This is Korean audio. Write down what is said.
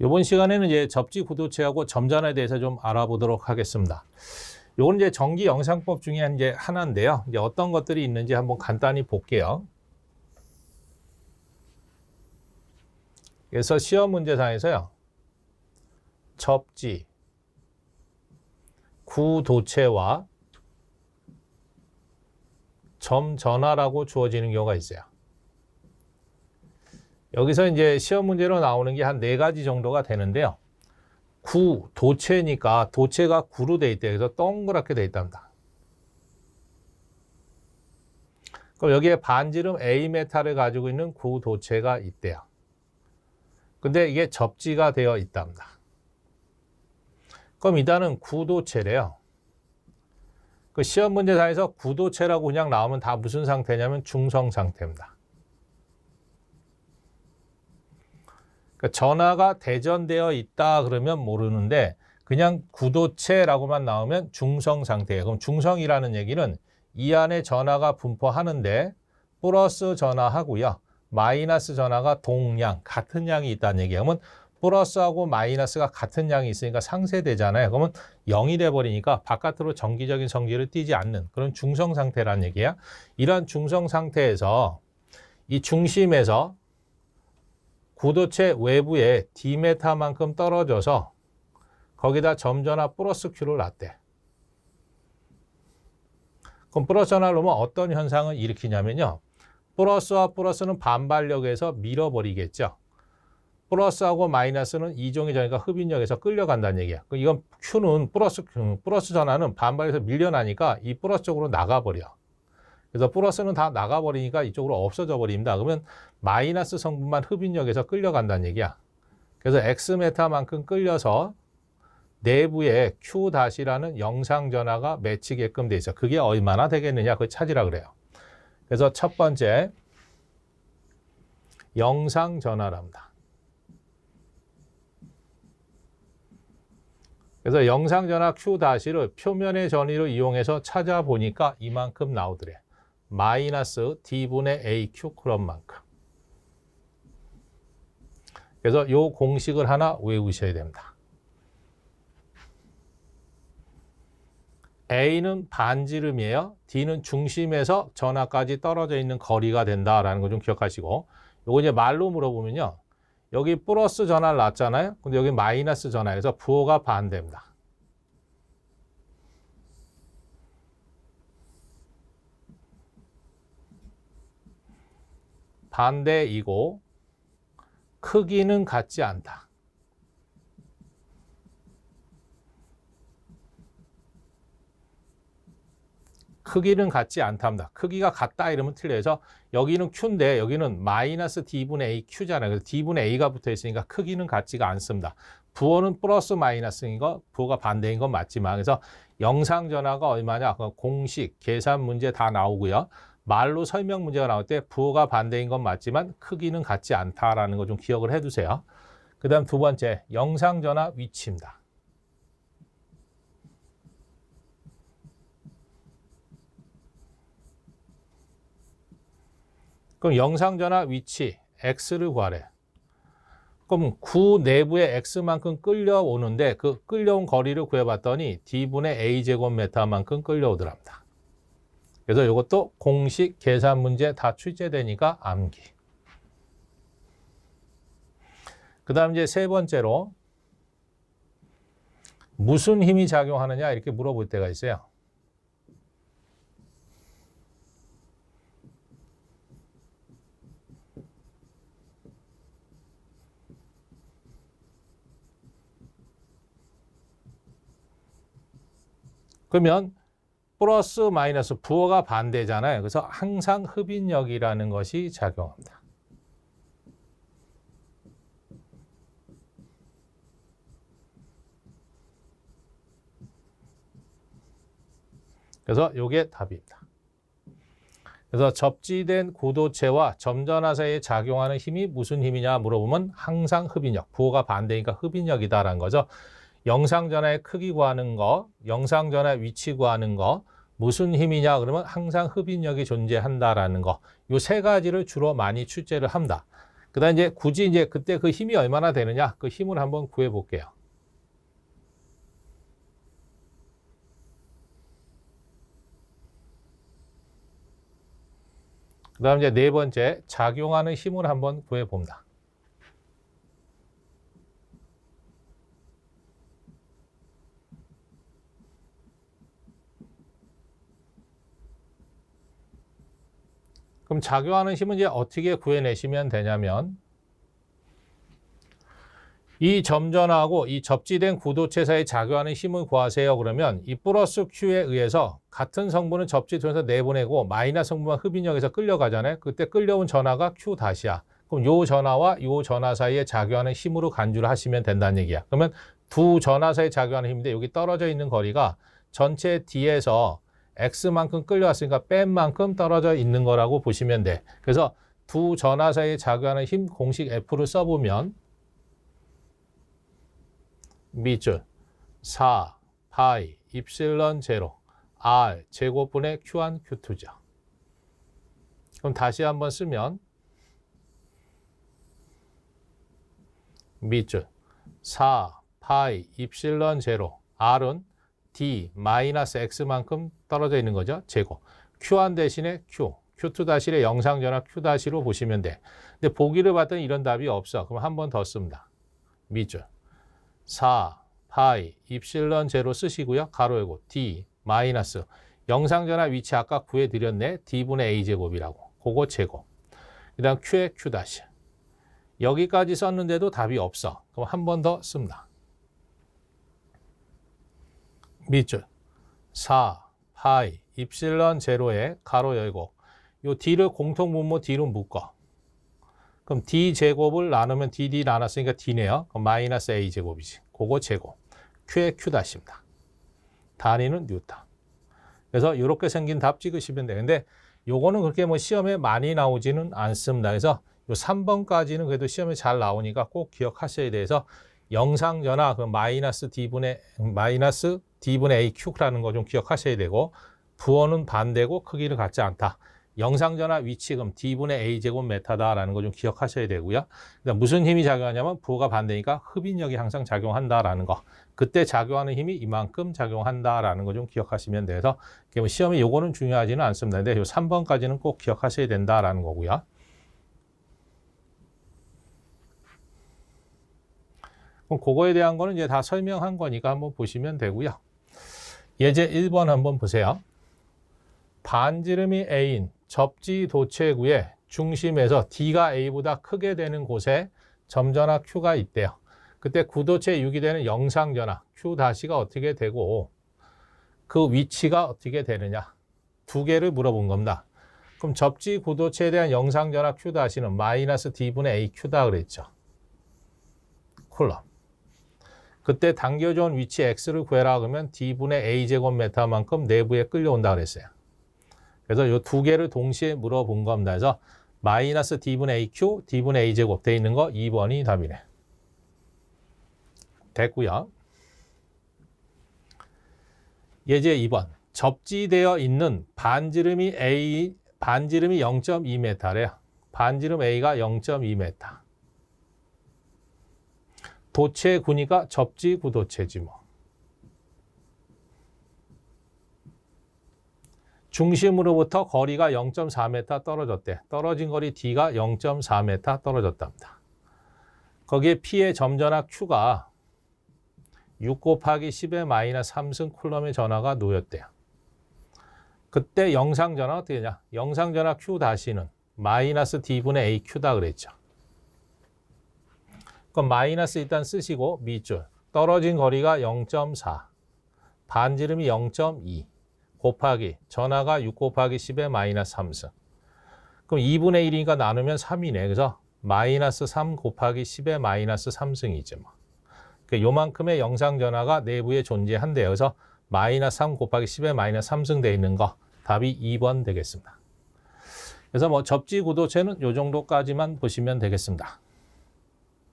이번 시간에는 이제 접지 구도체하고 점전에 대해서 좀 알아보도록 하겠습니다. 이건 이제 전기 영상법 중에 이제 하나인데요. 이제 어떤 것들이 있는지 한번 간단히 볼게요. 그래서 시험 문제상에서요, 접지, 구도체와 점전화라고 주어지는 경우가 있어요. 여기서 이제 시험 문제로 나오는 게 한 4가지 정도가 되는데요. 구, 도체니까 도체가 구로 돼 있대요. 그래서 동그랗게 돼 있답니다. 그럼 여기에 반지름 A 메탈을 가지고 있는 구도체가 있대요. 근데 이게 접지가 되어 있답니다. 그럼 일단은 구도체래요. 그 시험 문제상에서 구도체라고 그냥 나오면 다 무슨 상태냐면 중성 상태입니다. 그러니까 전하가 대전되어 있다 그러면 모르는데 그냥 구도체라고만 나오면 중성 상태예요. 그럼 중성이라는 얘기는 이 안에 전하가 분포하는데 플러스 전하하고요, 마이너스 전하가 동량, 같은 양이 있다는 얘기예요. 그러면 플러스하고 마이너스가 같은 양이 있으니까 상쇄되잖아요. 그러면 0이 돼버리니까 바깥으로 정기적인 성질을 띠지 않는 그런 중성 상태라는 얘기야. 이런 중성 상태에서 이 중심에서 구도체 외부에 D메타만큼 떨어져서 거기다 점전화 플러스 Q를 놨대. 그럼 플러스 전화를 놓으면 어떤 현상을 일으키냐면요, 플러스와 플러스는 반발력에서 밀어버리겠죠. 플러스하고 마이너스는 이종의 전이니까 흡인력에서 끌려간다는 얘기야. 이건 Q는 플러스 전하는 반발에서 밀려나니까 이 플러스 쪽으로 나가버려. 그래서 플러스는 다 나가버리니까 이쪽으로 없어져 버립니다. 그러면 마이너스 성분만 흡인력에서 끌려간다는 얘기야. 그래서 X메타만큼 끌려서 내부에 Q-라는 영상전하가 맺히게끔 돼 있어. 그게 얼마나 되겠느냐, 그걸 찾으라 그래요. 그래서 첫 번째, 영상전하랍니다. 그래서 영상전하 Q-를 표면의 전위를 이용해서 찾아보니까 이만큼 나오더래. 마이너스 D분의 AQ 쿨럼만큼. 그래서 이 공식을 하나 외우셔야 됩니다. A는 반지름이에요. D는 중심에서 전하까지 떨어져 있는 거리가 된다라는 거 좀 기억하시고, 요거 이제 말로 물어보면요, 여기 플러스 전하를 놨잖아요. 근데 여기 마이너스 전하, 그래서 부호가 반대입니다. 반대이고 크기는 같지 않다. 크기는 같지 않답니다. 크기가 같다 이러면 틀려서 여기는 Q인데 여기는 마이너스 D분의 A Q잖아요. 그래서 D분의 A가 붙어 있으니까 크기는 같지가 않습니다. 부호는 플러스 마이너스인 거, 부호가 반대인 건 맞지만, 그래서 영상 전하가 얼마냐, 공식, 계산 문제 다 나오고요. 말로 설명 문제가 나올 때 부호가 반대인 건 맞지만 크기는 같지 않다라는 거 좀 기억을 해두세요. 그 다음 두 번째, 영상 전하 위치입니다. 그럼 영상 전하 위치 X를 구하래. 그럼 구 내부에 X만큼 끌려오는데 그 끌려온 거리를 구해봤더니 D분의 A제곱메타만큼 끌려오더랍니다. 그래서 이것도 공식 계산 문제 다 출제되니까 암기. 그 다음 이제 세 번째로 무슨 힘이 작용하느냐 이렇게 물어볼 때가 있어요. 그러면 플러스 마이너스 부호가 반대잖아요. 그래서 항상 흡인력이라는 것이 작용합니다. 그래서 이게 답입니다. 그래서 접지된 구도체와 점전화 사이에 작용하는 힘이 무슨 힘이냐 물어보면 항상 흡인력, 부호가 반대니까 흡인력이다라는 거죠. 영상전화의 크기 구하는 거, 영상전화의 위치 구하는 거, 무슨 힘이냐 그러면 항상 흡인력이 존재한다라는 거. 요 세 가지를 주로 많이 출제를 합니다. 그다음 이제 굳이 이제 그때 그 힘이 얼마나 되느냐 그 힘을 한번 구해 볼게요. 그다음 이제 네 번째 작용하는 힘을 한번 구해 봅니다. 그럼 작용하는 힘은 이제 어떻게 구해내시면 되냐면 이 점전하고 이 접지된 구도체 사이에 작용하는 힘을 구하세요. 그러면 이 플러스 Q에 의해서 같은 성분을 접지통해서 내보내고 마이너스 성분만 흡인력에서 끌려가잖아요. 그때 끌려온 전하가 Q 다시야. 그럼 요 전하와 요 전하 사이에 작용하는 힘으로 간주를 하시면 된다는 얘기야. 그러면 두 전하 사이에 작용하는 힘인데 여기 떨어져 있는 거리가 전체 D에서 X만큼 끌려왔으니까 뺀 만큼 떨어져 있는 거라고 보시면 돼. 그래서 두 전하 사이에 작용하는 힘 공식 F를 써보면 밑줄 4 파이 입실론 제로 R 제곱분의 Q1 Q2죠. 그럼 다시 한번 쓰면 밑줄 4 파이 입실론 제로 R은 D 마이너스 X만큼 떨어져 있는 거죠. 제곱. Q1 대신에 Q, Q2 다시의 영상전화 Q 다시로 보시면 돼. 근데 보기를 봤더니 이런 답이 없어. 그럼 한 번 더 씁니다. 밑줄 4 파이 입실론 제로 쓰시고요. 가로 열고 D 마이너스 영상전화 위치 아까 구해드렸네. D분의 A제곱이라고. 그거 제곱. 그 다음 Q에 Q 다시. 여기까지 썼는데도 답이 없어. 그럼 한 번 더 씁니다. 밑줄 4 파이 입실론 제로에 가로 열고 요 D를 공통분모 D로 묶어. 그럼 D 제곱을 나누면 DD 나눴으니까 D네요. 그럼 마이너스 A 제곱이지. 그거 제곱. Q에 Q 다시입니다. 단위는 뉴턴. 그래서 이렇게 생긴 답 찍으시면 돼요. 근데 요거는 그렇게 뭐 시험에 많이 나오지는 않습니다. 그래서 요 3번까지는 그래도 시험에 잘 나오니까 꼭 기억하셔야 돼서 영상전화 그 마이너스 D분의 AQ라는 거 좀 기억하셔야 되고 부호는 반대고 크기를 갖지 않다. 영상전화 위치 그럼 D분의 A제곱 메타다라는 거 좀 기억하셔야 되고요. 그다음 무슨 힘이 작용하냐면 부호가 반대니까 흡인력이 항상 작용한다라는 거. 그때 작용하는 힘이 이만큼 작용한다라는 거 좀 기억하시면 돼서 시험에 요거는 중요하지는 않습니다. 근데 요 3번까지는 꼭 기억하셔야 된다라는 거고요. 그럼 그거에 대한 거는 이제 다 설명한 거니까 한번 보시면 되고요. 예제 1번 한번 보세요. 반지름이 A인 접지 도체구의 중심에서 D가 A보다 크게 되는 곳에 점전하 Q가 있대요. 그때 구도체에 유기되는 영상전하 Q-가 어떻게 되고 그 위치가 어떻게 되느냐 두 개를 물어본 겁니다. 그럼 접지 구도체에 대한 영상전하 Q-는 마이너스 D분의 AQ다 그랬죠. 쿨럼. 그때 당겨준 위치 X를 구해라 그러면 D분의 A제곱 메타만큼 내부에 끌려온다 그랬어요. 그래서 이 두 개를 동시에 물어본 겁니다. 그래서 마이너스 D분의 AQ, D분의 A제곱 돼 있는 거 2번이 답이네. 됐고요. 예제 2번. 접지되어 있는 반지름이 0.2m래요. 반지름 A가 0.2m. 도체 구니까 접지 구도체지 뭐. 중심으로부터 거리가 0.4m 떨어졌대. 떨어진 거리 D가 0.4m 떨어졌답니다. 거기에 P의 점전하 Q가 6 곱하기 10의 마이너스 3승 쿨럼의 전하가 놓였대요. 그때 영상전하 어떻게 되냐? 영상전하 Q 다시는 마이너스 D분의 AQ다 그랬죠. 그럼 마이너스 일단 쓰시고 밑줄 떨어진 거리가 0.4 반지름이 0.2 곱하기 전하가 6 곱하기 10의 마이너스 3승. 그럼 2분의 1이니까 나누면 3이네. 그래서 마이너스 3 곱하기 10의 마이너스 3승이죠. 뭐. 그러니까 요만큼의 영상전하가 내부에 존재한대요. 그래서 마이너스 3 곱하기 10의 마이너스 3승 돼 있는 거 답이 2번 되겠습니다. 그래서 뭐 접지 구도체는 요 정도까지만 보시면 되겠습니다.